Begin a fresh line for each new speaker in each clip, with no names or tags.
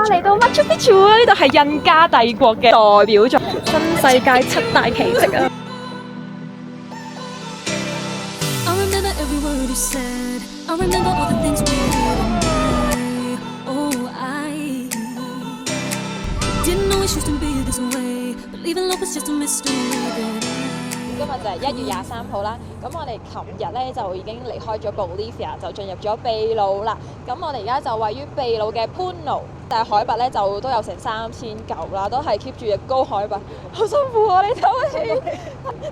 嚟到 Machu Picchu 啊！呢度係印加帝國嘅代表作，新世界7大奇蹟啊！
I remember every word you said. I remember all the things we did and I didn't know it used to be this way. Believing love was just a mystery that
今日就係1月23號啦，咁我哋琴日咧就已經離開咗 Bolivia， 就進入咗秘魯啦。咁我哋而家就位於秘魯嘅 Puno， 但係海拔咧就都有成3900啦，都係 keep 住嘅高海拔，好辛苦啊！你睇好似，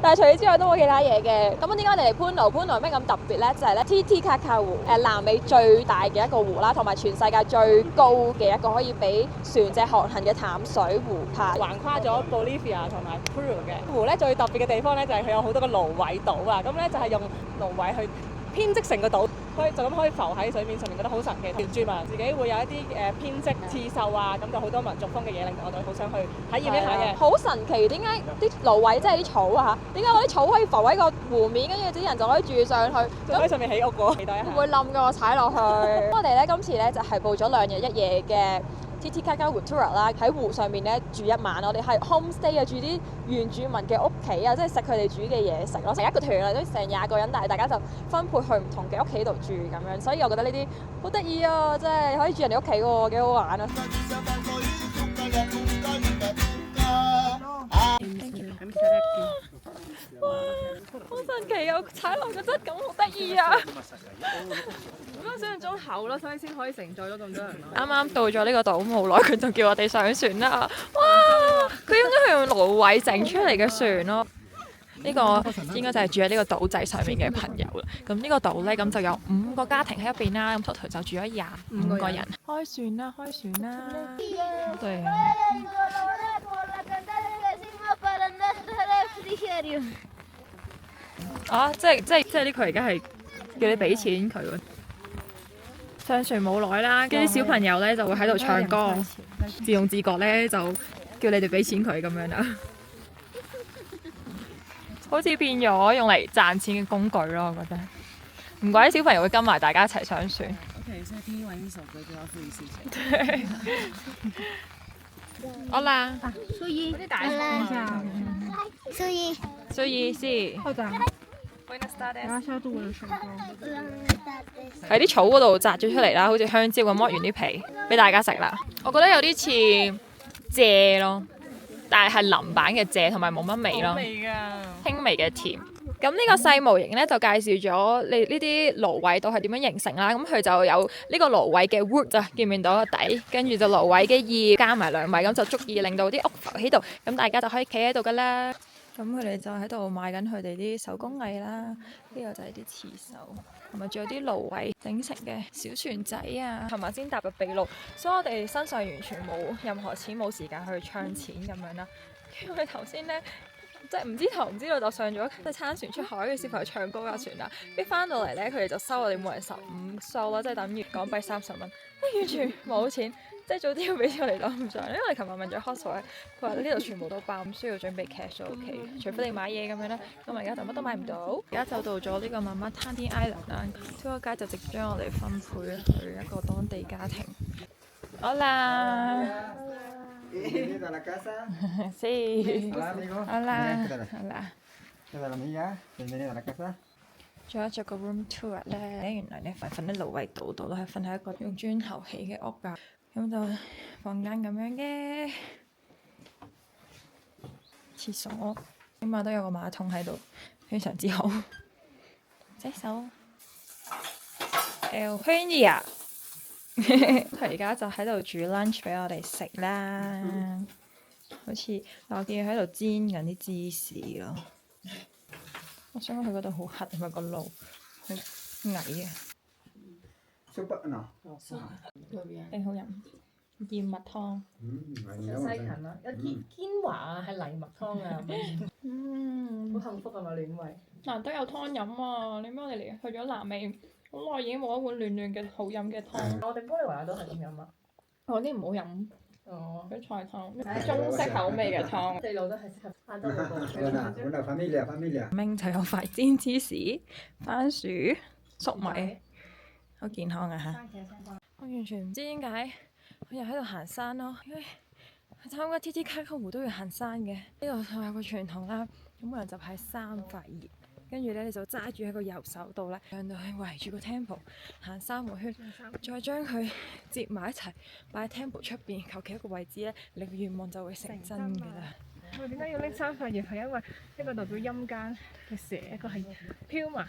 但係除此之外都冇其他嘢嘅。咁點解我哋嚟 Puno 有咩咁特別咧？就係咧 Titicaca 湖，南美最大嘅一個湖啦，同埋全世界最高嘅一個可以俾船隻航行嘅淡水湖泊，
橫跨咗 Bolivia 同埋 Peru 嘅湖咧，最特別嘅地方咧就係佢有好多個蘆葦島啊，咁咧就係用蘆葦去編織成個島，可以浮喺水面上面，覺得好神奇。原住民自己會有一啲編織刺繡啊，咁就好多民族風嘅嘢，令到我哋好想去體驗一下嘅。
好神奇，點解啲蘆葦即係啲草啊？點解嗰啲草可以浮喺個湖面，跟住啲人就可以住上去？
就喺上面起屋喎，期待一下。
會唔會冧㗎？我踩落去。我哋咧今次咧就係報咗2日1夜嘅 Titicaca 湖 tour 啦，喺湖上面咧住1晚，我哋係 homestay 啊，住啲原住民嘅屋企啊，即係食佢哋煮嘅嘢食咯。成一個團啊，都成20個人，但係大家就分配去唔同嘅屋企度住咁樣，所以我覺得呢啲好得意啊，即係可以住人哋屋企喎，幾好玩啊！哇！好神奇啊！踩落個質感好得意啊！
咁想象中厚咯，所以先可以承載咗咁多人咯。
啱啱到咗呢個島冇耐，佢就叫我哋上船啦！哇！佢應該係用蘆葦整出嚟嘅船咯。呢個應該就係住喺呢個島仔上面嘅朋友啦。咁呢個島咧，咁就有5個家庭喺入邊啦。咁 total 就住咗25個人。開船啦！開船啦！對。啊！即係呢個而家係叫你俾錢佢喎。上船冇耐啦，跟住啲小朋友咧就會喺度唱歌，自動自覺咧就叫你哋俾錢佢咁樣啦。好似變咗用嚟賺錢嘅工具咯，我覺得。唔怪啲小朋友會跟埋大家一齊上船。
OK，所以聽完一首歌就要付一次錢。
好啦，
蘇姨，
啲大聲一下。
蘇姨，
所以先
好的。
然後消毒我的手包。
喺啲草嗰度摘咗出嚟啦，好似香蕉咁剝完啲皮俾大家食啦。我覺得有啲似蔗咯，但係係腍版嘅蔗，同埋冇乜味咯，輕微嘅甜。咁呢個細模型咧就介紹咗你呢啲蘆葦島係點樣形成啦。咁佢就有呢個蘆葦嘅 root 啊，見唔見到個底？跟住就蘆葦嘅葉加埋2米，咁就足以令到啲屋浮喺度。咁大家就可以企喺度噶啦。咁佢哋就喺度賣緊佢哋啲手工藝啦。呢個就係啲刺繡，同埋仲有啲蘆葦整成嘅小船仔啊。琴日先踏入秘魯，所以我哋身上完全冇任何錢，冇時間去唱錢咁樣啦。因為頭先咧，即係唔知頭唔知道就上咗即係撐船出海嘅小朋友唱歌架船啦，跟住翻到嚟咧，佢哋就收我哋每人15蘇啦，即係等於港幣30蚊，完全冇錢。即係早啲要俾錢我哋攞唔上，因為琴日問咗 hostel 咧，佢話呢度全部都爆，唔需要準備 cash 就 OK，除非你買嘢咁樣啦。咁而家就乜都買唔到。而家就到咗呢個媽媽 Tandy Island 啦，呢個街就直接將我哋分配去一個當地家庭。好啦。
Bienvenido a la casa.
Sí.
Hola, amigo.
Hola.
¿Qué tal?
Hola.
¿Qué tal, amiga? Bienvenido a la casa.
仲有做個 room tour 咧，原來咧瞓喺蘆葦島度，都係瞓喺一個用磚頭起嘅屋㗎。咁就房間咁樣嘅廁所，起碼都有個馬桶喺度，非常之好。洗手。Eugenia， 佢而家就喺度煮 lunch 俾我哋食啦。好似我見佢喺度煎緊啲芝士咯。我想講佢嗰度好黑，同埋個爐好矮啊。
Sopa, no.
勁好飲，燕麥湯。
西芹啦，有堅華啊，係藜麥湯啊，好幸福啊嘛，暖胃。
難得有湯飲啊！你咩我哋嚟去咗南美，好耐已經冇一碗暖暖嘅好飲嘅湯。
我哋玻利維亞都係咁飲啊。
我啲唔好飲，
哦，
啲菜湯，中式口味嘅湯。
地路都係適合亞洲嗰個。
Una familia.
明就有塊煎芝士、番薯、粟米，好健康啊嚇！我完全唔知點解佢又喺度行山咯，因為參加 Titicaca 湖都要行山嘅。呢度仲有個傳統啦，咁冇人就派3塊葉，跟住咧你就揸住喺個右手度咧，向到去圍住個 temple 行3個圈，再將佢接埋一齊擺喺 temple 出邊，求其一個位置咧，你嘅願望就會成真㗎啦。
我點解要拎3塊葉？係因為一個代表陰間嘅蛇，一個係飄麻，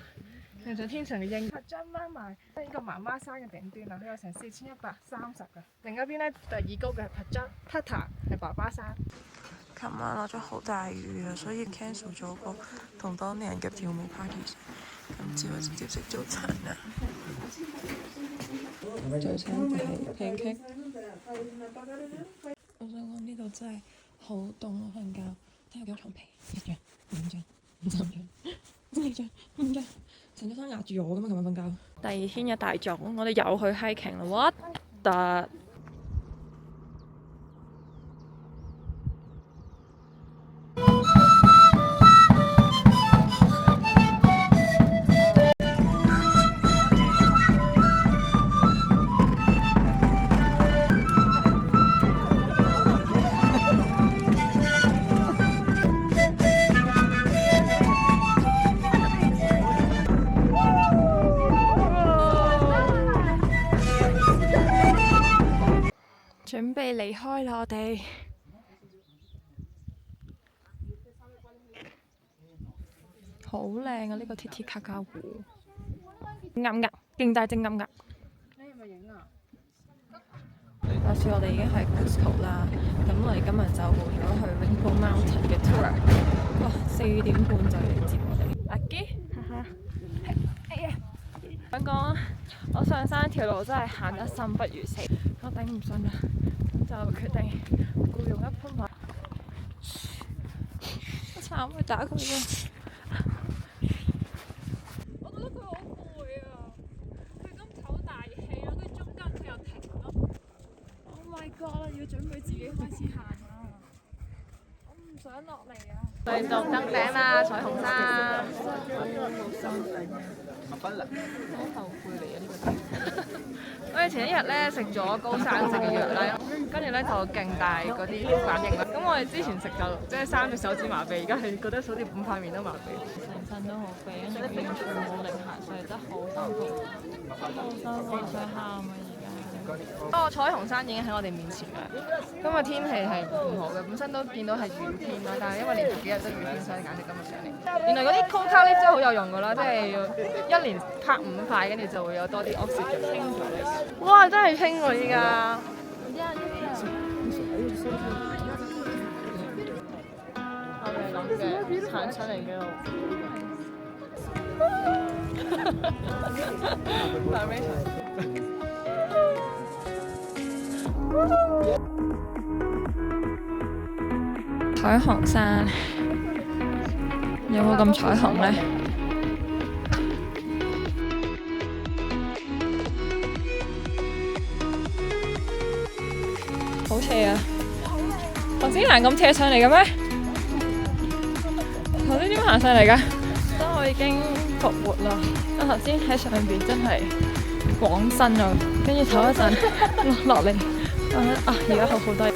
形象天上嘅鷹。將掹埋呢個媽媽山嘅頂端啦，佢有成4130㗎。另一邊咧第2高嘅係 Pata 係爸爸山。
琴晚落咗好大雨啊，所以 cancel 咗個同當地人嘅跳舞 party。今朝直接食早餐啦。早餐就係 pancake。我想講呢度真係好凍啊！瞓覺睇下幾多床被，1張、2張、3張、4張、5張，成張衫壓住我咁啊！琴晚瞓覺。第2天一大早，我哋又去 hiking 啦！What the？準備離開啦，我哋好靚啊！呢個 Titicaca 湖，啱，勁大隻鴨。
你係咪影啊？
話說我哋已經喺 Cusco 啦，咁我哋今日就報咗去 Rainbow Mountain 嘅 tour。哇，4點半就嚟接我哋。阿基，哎呀，想講我上山條路真係行得生不如死，我頂唔順啦，就決定僱用一匹馬。好慘，去打佢啊！我覺得佢好攰啊，佢咁唞大氣啦，跟住中間佢又停咯。Oh my god！要準備自己開始行啦，我唔想落嚟啊！
去到登頂啦，彩虹山。
好後悔嚟啊！呢個
我哋前一日咧食咗高山食嘅藥啦，跟住咧就勁大嗰啲反應啦。咁我哋之前食就即係3隻手指麻痹，而家係覺得好似5塊面都麻痹。
成身都好肥，跟住完全冇力行，所以真係好辛苦，想喊啊！
哦，彩虹山已經喺我哋面前啦。今日天氣係唔好嘅，本身都見到係雨天啦，但係因為連續幾日都雨天，所以揀咗今日上嚟。原來嗰啲 coca 咧真係好有用㗎啦，即係要一連拍5塊，跟住就會有多啲 oxygen 清咗嚟。哇！真係興喎依家。我哋諗嘅產出嚟嘅路。
彩虹山有冇咁彩虹呢？好斜啊！頭先行咁斜上嚟嘅咩？頭先點行上嚟㗎？我已經復活啦！我頭先喺上邊真係廣身啊，跟住唞一陣落嚟，而家好好多。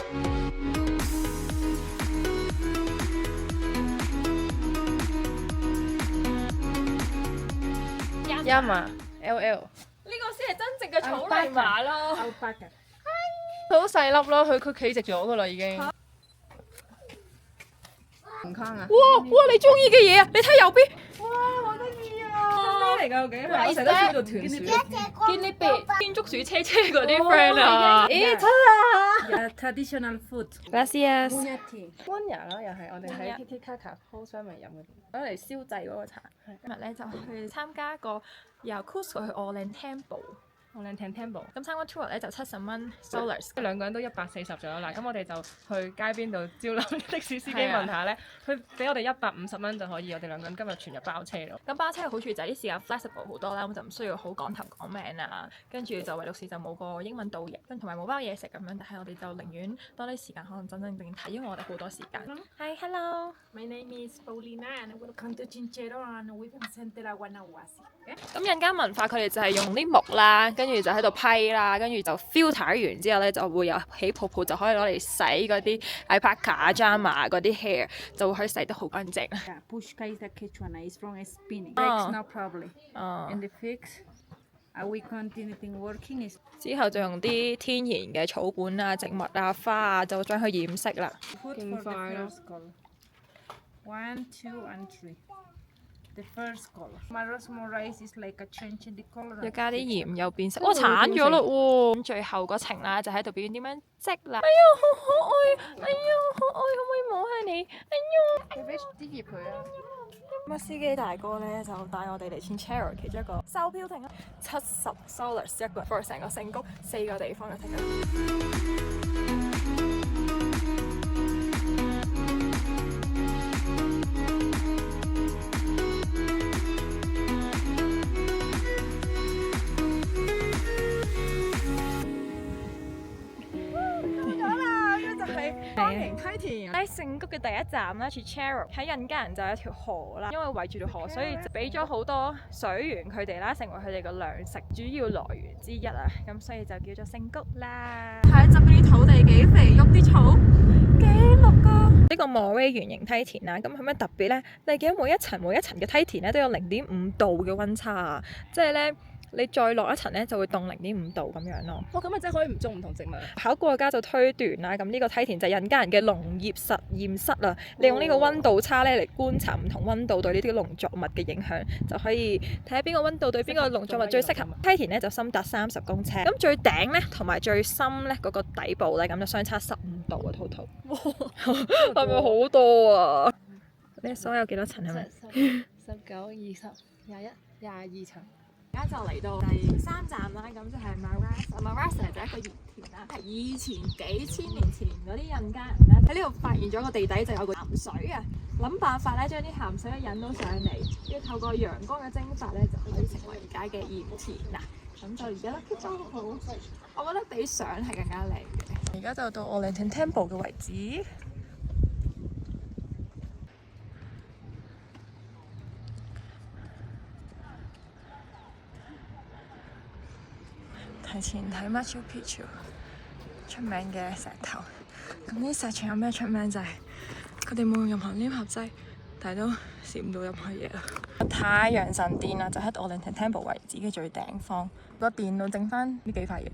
音啊 ，LL。
呢個先係真正嘅草泥馬咯。
佢好細粒咯，佢企直咗噶啦已經。唔坑啊！
哇！你中意嘅嘢啊！你睇右邊。
哇，好得意啊！咩嚟㗎？究竟？我成日都知道豚鼠。
見呢邊建築鼠車車嗰啲 friend 啊！
咦，真啊
Traditional food.
Gracias。
溫雅啦，又係我哋喺 Titicaca 鋪商咪飲嘅，攞嚟燒祭嗰個茶。
今日咧就去參加一個由 Cusco 去 Ollantaytambo。
Ollantaytambo。
咁參加 tour 咧就70蚊 dollars，
兩個人都140左右啦。咁我哋就去街邊度招攬的士司機問下咧，佢俾我哋150蚊就可以，我哋兩個人今日全日包車咯。
咁包車嘅好處就係啲時間 flexible 好多啦，咁就唔需要好趕頭趕命啊。跟住就唯獨是就冇個英文導譯，跟同埋冇包嘢食咁樣。但係我哋就寧願多啲時間，可能真正睇，因為我哋好多時間。Hi, hello.
My name is Paulina and welcome to Chinchero and we present la Guanahuasi.
咁印加文化佢哋就係用啲木啦，跟跟住就喺度批啦，跟住就 filter 完之後咧就會有起泡泡，就可以攞嚟洗嗰啲 alpaca、drama 嗰啲 hair， 就會可以洗得好乾淨。
Yeah, pushka is the Quechua, is from spinning.
Oh.
Breaks no problem.
哦、
And the fix, we continue working is
之後就用啲天然嘅草本啊、植物啊、花啊，就將佢染色啦。
put for the first color. 1, 2, and 3. The first color. Marasmorize is like a change in the color.
要加啲鹽又變色，哇鏟咗啦喎！咁最後嗰程啦，就喺度表演點樣織啦。哎呀，好可愛！哎呀，好可愛，可唔可以摸下你？哎呀！
你俾啲葉佢啊！
咁啊，司機大哥咧就帶我哋嚟前 Cheryl 其中一個售票亭啊，70 soles 一個 for 成個聖谷4個地方嘅 ticket。
方形梯田
喺聖谷嘅第一站啦 Cheryl 喺印加人就有一條河啦，因為圍住條河，所以就俾咗好多水源佢哋啦，成為佢哋嘅糧食主要來源之一啊，咁所以就叫做聖谷啦。睇側邊啲土地幾肥沃，啲草幾綠啊！呢個 Moray 圓形梯田啦，咁係咩特別咧？你見到每一層嘅梯田咧都有0.5度嘅溫差啊，即係咧。你再落一層咧，就會凍0.5度咁樣咯。
哇，咁啊真係可以唔種唔同植物。
考古學家就推斷啦，咁呢個梯田就係印加人嘅農業實驗室啦。利用呢個溫度差咧嚟觀察唔同溫度對呢啲農作物嘅影響，就可以睇下邊個溫度對邊個農作物最適合。梯田咧就深達30公尺，咁最頂咧同埋最深咧嗰個底部咧咁就相差15度啊，total。哇，係咪好多啊？你所有幾多層係咪
19、20、21、22層。
而家就嚟到第3站啦，咁就係 Marasa 就係一個鹽田啦，係以前幾千年前嗰啲印加人咧喺呢度發現咗個地底就有個鹹水啊，諗辦法咧將啲鹹水咧引到上嚟，要透過陽光嘅蒸發咧就可以成為而家嘅鹽田啦。咁就而家 keep 得好好，我覺得比相係更加靚嘅。而家就到 Ollantaytan Temple 嘅位置。提前睇 Machu Picchu 出名嘅石頭，咁呢石牆有咩出名就係佢哋冇用任何黏合劑，但係都攝唔到任何嘢啦。太陽神殿啦，就喺 Ollantaytan Temple 位置嘅最頂方，個殿度剩翻呢幾塊嘢。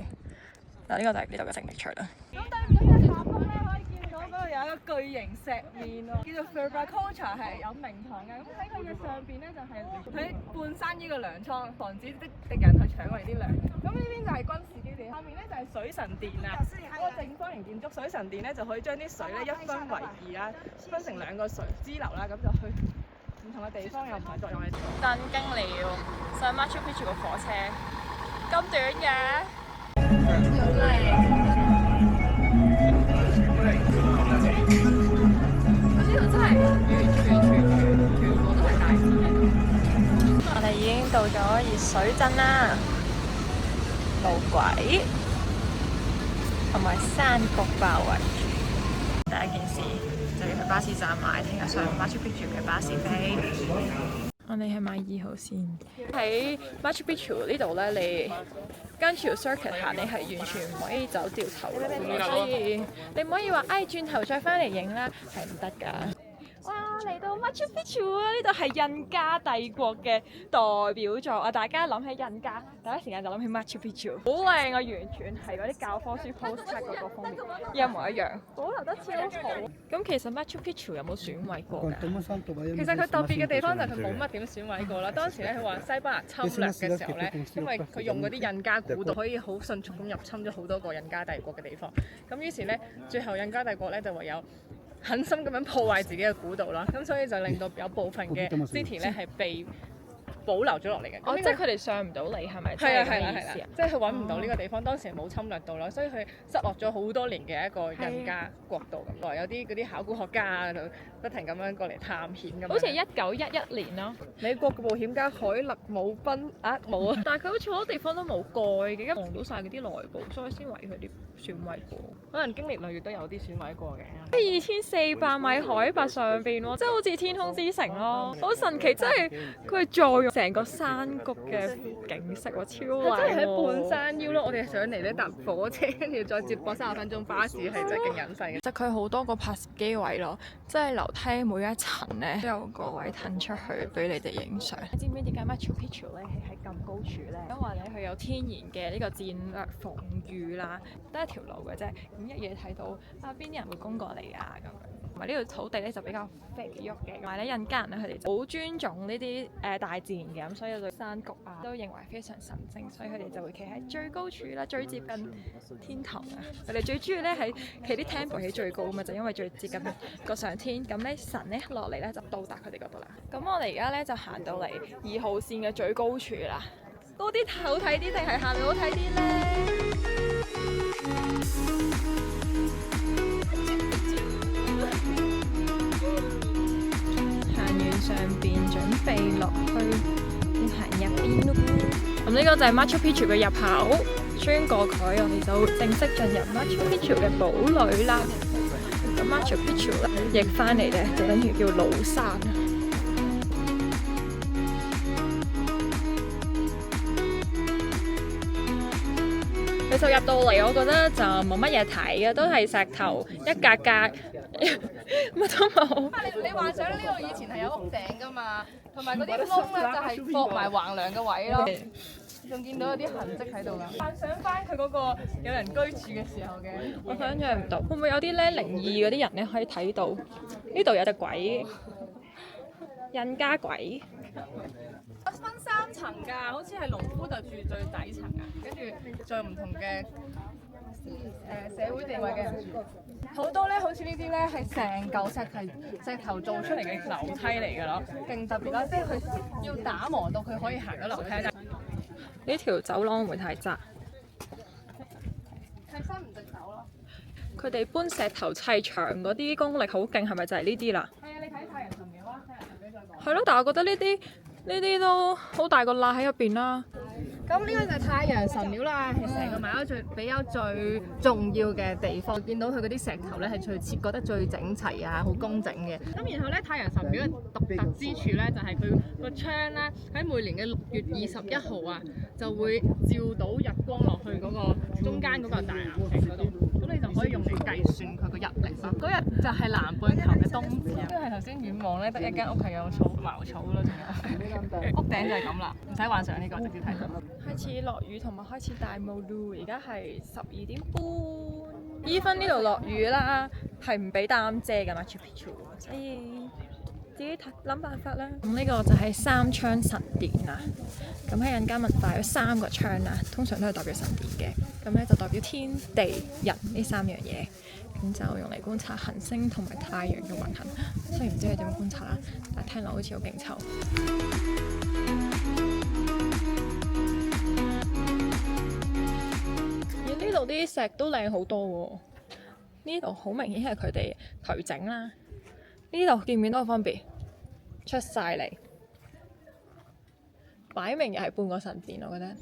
嗱，呢個就係呢度嘅signature啦。
咁對面嘅塔咧可以見到嗰度有一個巨型石面喎，叫做 Viracocha 係有名堂嘅。咁喺佢嘅上邊咧就係喺半山呢個糧倉，防止敵人去搶我哋啲糧。咁呢邊就係軍事基地，下面咧就係水神殿啦。嗰個正方形建築水神殿咧就可以將啲水咧一分為二啦，分成2個水支流啦，咁就去唔同嘅地方有唔同作用嘅。
震驚了，上 Machu Picchu 個火車咁短嘅。呢度真係全部都係大自然。我哋已經到咗熱水鎮啦，路軌同埋山谷包圍住。第一件事就要去巴士站買聽日上 Machu Picchu 嘅巴士飛。我哋係買2號線。喺 Machu Picchu 呢度咧，你跟住 circuit 行，你係完全唔可以走掉頭路嘅，所以你唔可以話轉頭再翻嚟影啦，係唔得㗎。哇！嚟到 Machu Picchu 啊！呢度係印加帝國嘅代表作啊！大家諗起印加，第一時間就諗起 Machu Picchu， 好靚啊！完全係嗰啲教科書 postcard 嗰個封面一模一樣，保留得超好。咁其實 Machu Picchu 有冇損毀過㗎？
其實佢特別嘅地方就係佢冇乜點損毀過啦。當時咧佢話西班牙侵略嘅時候咧，因為佢用嗰啲印加古道可以好迅速咁入侵咗好多個印加帝國嘅地方，咁於是咧最後印加帝國咧就唯有狠心咁樣破壞自己嘅古道啦，咁所以就令到有部分嘅 city 咧係被保留咗落嚟嘅。
哦，即係佢哋上唔到嚟係咪？
係啊係啦，即係佢揾唔到呢個地方，當時係冇侵略到啦，所以佢失落咗好多年嘅一個印加國度咁。來有啲嗰啲考古學家啊，就不停咁樣過嚟探險咁。
好似係1911年咯。
美國嘅冒險家海勒姆賓冇啊，
但係佢好似好多地方都冇蓋嘅，而家望到晒嗰啲內部，所以先為佢啲損毀過。
可能經歷累月都有啲損毀過嘅。
2400米海拔上邊喎，即係好似天空之城咯，好神奇！即係佢係坐擁成個山谷嘅景色喎，超
真
靚
係喺
喎
半山腰咯！我哋上嚟咧搭火車，跟住再接駁30分鐘巴士，係真係勁隱世嘅。
其實佢好多個拍攝機位咯，即係樓梯每一層咧都有個位騰出去俾你哋影相。你知唔知點解 Machu Picchu 咧係喺咁高處咧？因為咧佢有天然嘅呢個戰略防禦啦，得一條路嘅啫，咁一嘢睇到啊邊啲人會攻過嚟啊咁樣。同埋呢度土地咧就比較肥沃嘅，同埋咧印加人咧佢哋好尊重呢啲大自然嘅，咁所以對山谷啊都認為非常神聖，所以佢哋就會企喺最高處啦，最接近天堂啊！佢哋最中意咧喺企啲 temple 喺最高啊嘛，就因為最接近個上天，咁咧神咧落嚟咧就到達佢哋嗰度啦。咁我哋而家咧就行到嚟2號線嘅最高處啦，高啲好睇啲定係下面好睇啲咧？上邊準備落去，要行入邊咯。咁呢個就係 Machu Picchu 嘅入口，穿過佢，我哋就正式進入 Machu Picchu 嘅堡壘啦。咁 Machu Picchu 咧，譯翻嚟咧就等於叫老山。其實入到嚟，我覺得就冇乜嘢睇嘅，都係石頭一格格。乜都冇。
你幻想呢度以前係有屋頂噶嘛，同埋嗰啲窿咧就係駁埋橫梁嘅位咯，仲見到有啲痕跡喺度噶。幻想翻佢嗰個有人居住嘅時候嘅，
我想象唔到，會唔會有啲咧靈異嗰啲人咧可以睇到？呢度有隻鬼，印加鬼。
分3層㗎，好似係農夫就住最底層啊，跟住再唔同嘅社會地位嘅人住。好多咧，好似呢啲咧係成嚿石頭做出嚟嘅樓梯嚟㗎咯，勁特別啦！即係佢要打磨到佢可以行到樓梯。
呢條走廊會唔會太窄？
係伸唔直走咯。
佢哋搬石頭砌牆嗰啲功力好勁，係咪就係呢啲啦？
係啊，你睇太陽神廟啊，太陽神廟再講。
係咯，但係我覺得呢啲都好大個罅喺入邊啦。
咁呢個就係太陽神廟啦，係成個馬丘比丘最重要嘅地方。見到佢嗰啲石頭咧係最切割得最整齊啊，好工整嘅。咁然後咧，太陽神廟嘅獨特之處咧，就係佢個窗咧喺每年嘅6月21號啊，就會照到日光落去嗰個中間嗰個大岩石嗰度。咁你就可以用嚟計算佢個日曆啦。嗰日就係南半球嘅冬至啊，因為頭先遠望咧得一間屋係有茅草咯，仲有屋頂就係咁啦，唔使幻想呢個，直接睇到。
開始落雨同埋開始大霧咯，而家係12點半。Even 呢度落雨啦，係唔俾擔遮㗎嘛 Machu Picchu， 所以自己諗辦法啦。咁呢個就係3窗神殿啦。咁喺印加文化有3個窗啦，通常都係代表神殿嘅。咁咧就代表天地人呢3樣嘢。咁就用嚟觀察行星同埋太陽嘅運行。雖然唔知係點樣觀察啦，但係聽落好似好勁抽。呢度啲石都靚好多喎，呢度好明顯係佢哋頹整啦。呢度見唔見到個分別？出晒嚟，擺明又係半個神殿，我覺得。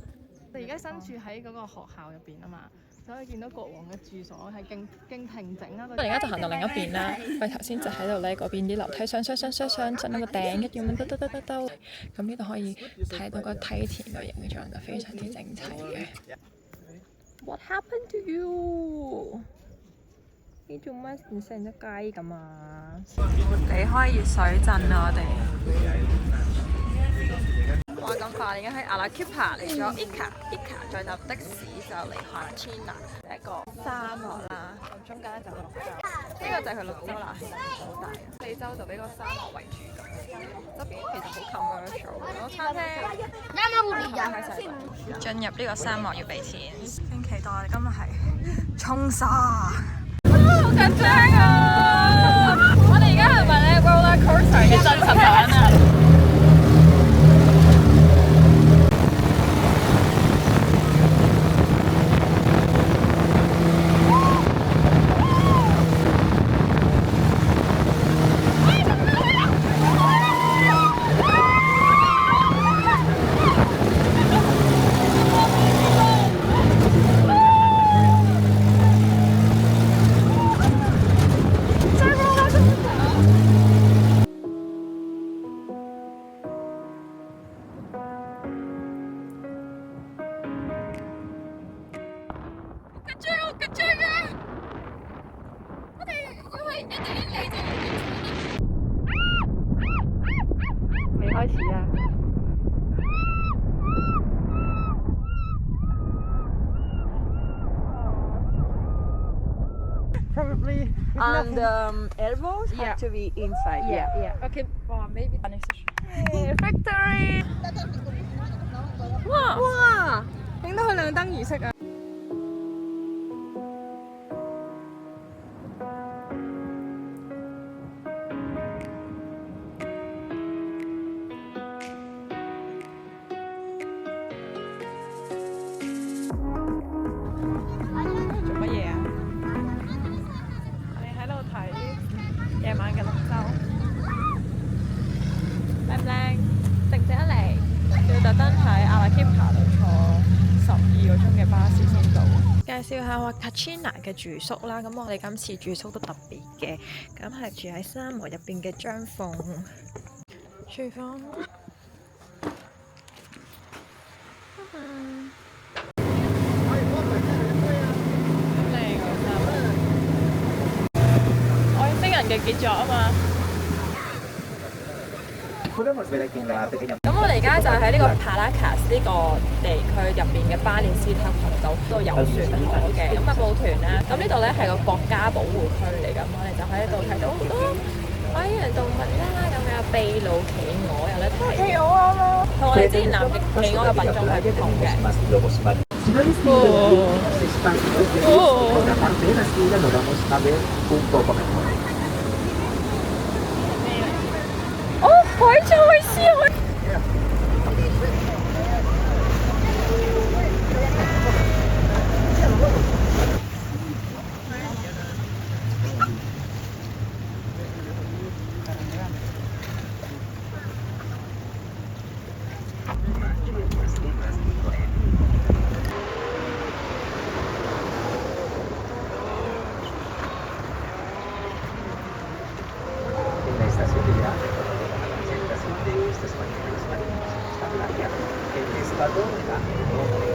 我哋而家身處喺嗰個學校入邊啊嘛，就可以見到國王嘅住所係勁平整啦。
我而家就行到另一邊啦，我哋頭先就喺度咧，嗰邊啲樓梯上上到個頂，一樣兜。咁呢度可以睇到個梯田個形狀就非常之整齊嘅。What happened to you？ 你做乜唔成隻雞咁啊？離開熱水鎮啦，我哋。話咁快，已經喺阿拉庫帕嚟咗 Ica 再搭的士就離開 China， 第一個沙漠啦。咁中間就係綠洲，呢個就係佢綠洲啦，好大。四周就俾個沙漠圍住咁。側邊其實好 commercial， 好多餐廳。進入呢個沙漠要俾錢，先期待我哋今日係衝沙。好緊張啊！我哋而家係咪咧 roller coaster 嘅真實版啊？未開始啊！
Probably.
And elbows have to be inside.
Yeah. Okay. Well, maybe.
Factory！哇！
哇！影到佢亮燈儀式啊！
做乜嘢啊？我哋喺度睇夜晚嘅綠洲，靚唔靚？值唔值得嚟？要特登喺阿拉 Kepa 度坐12個鐘嘅巴士先到。介紹下我 Kachina 嘅住宿啦，咁我哋今次住宿都特別嘅，咁係住喺沙漠入邊嘅張鳳廚房。嘅傑作啊嘛！咁我哋而家就喺呢個 Paracas 呢個地區入邊嘅巴列斯坦群島度遊船河嘅，咁啊報團啦。咁呢度咧係個國家保護區嚟㗎，咁我哋就喺度睇到好多海洋動物啦，咁有秘魯企鵝，有咧企鵝啊，同我哋之前南極企鵝嘅品種係唔同嘅。海菜燒。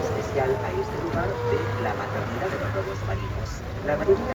especial a este lugar de la maternidad de los lobos marinos. La mayoría